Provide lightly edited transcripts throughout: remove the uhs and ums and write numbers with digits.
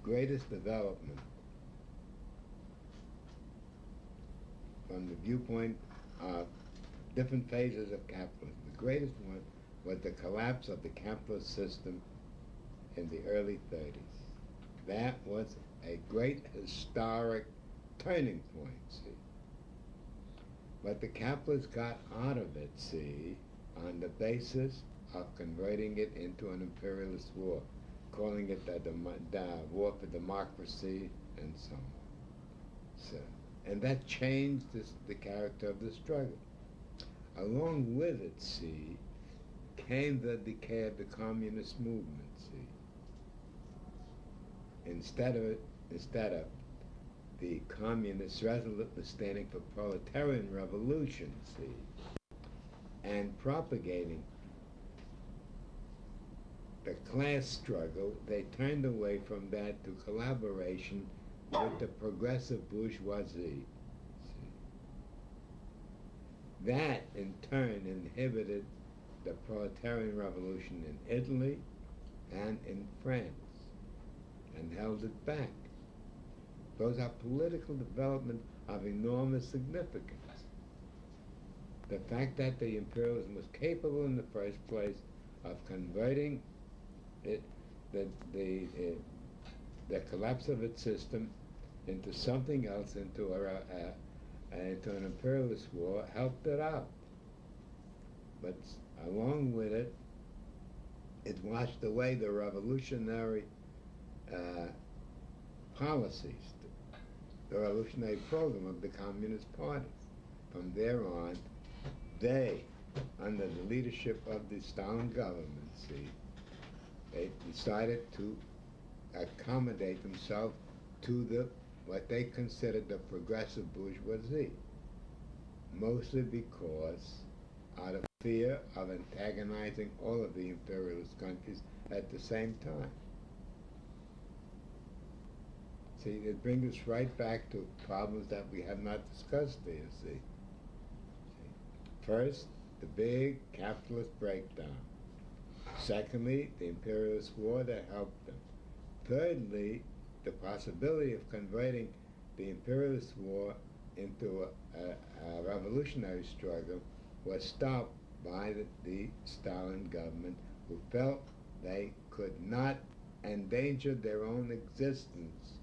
greatest development from the viewpoint of different phases of capitalism. The greatest one was the collapse of the capitalist system in the early 30s. That was a great historic turning point, see. But the capitalists got out of it, see, on the basis of converting it into an imperialist war, calling it the war for democracy and so on. So, and that changed the character of the struggle. Along with it, see, came the decay of the communist movement, see. Instead of the communists resolutely standing for proletarian revolution, see, and propagating the class struggle, they turned away from that to collaboration with the progressive bourgeoisie. See. That, in turn, inhibited the proletarian revolution in Italy and in France and held it back. Those are political developments of enormous significance. The fact that the imperialism was capable in the first place of converting the collapse of its system into something else, into an imperialist war, helped it out. But along with it, it washed away the revolutionary policies, the revolutionary program of the Communist Party. From there on, they, under the leadership of the Stalin government, see, they decided to accommodate themselves to what they considered the progressive bourgeoisie, mostly because out of fear of antagonizing all of the imperialist countries at the same time. See, it brings us right back to problems that we have not discussed there, see. First, the big capitalist breakdown. Secondly, the imperialist war that helped them. Thirdly, the possibility of converting the imperialist war into a revolutionary struggle was stopped by the Stalin government, who felt they could not endanger their own existence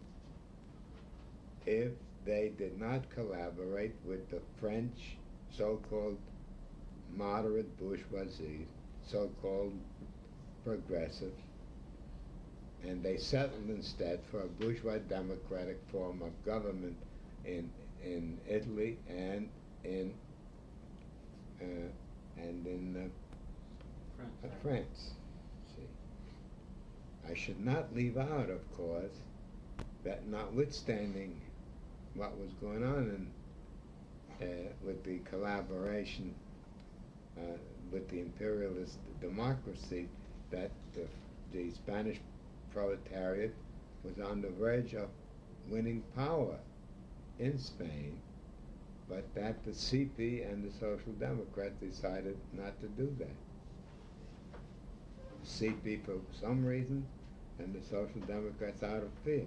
if they did not collaborate with the French so-called moderate bourgeoisie, so-called progressive, and they settled instead for a bourgeois democratic form of government in Italy and in France. See, I should not leave out, of course, that notwithstanding what was going on with the collaboration with the imperialist democracy, that the Spanish proletariat was on the verge of winning power in Spain, but that the CP and the Social Democrats decided not to do that. CP for some reason, and the Social Democrats out of fear.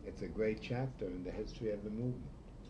It's a great chapter in the history of the movement.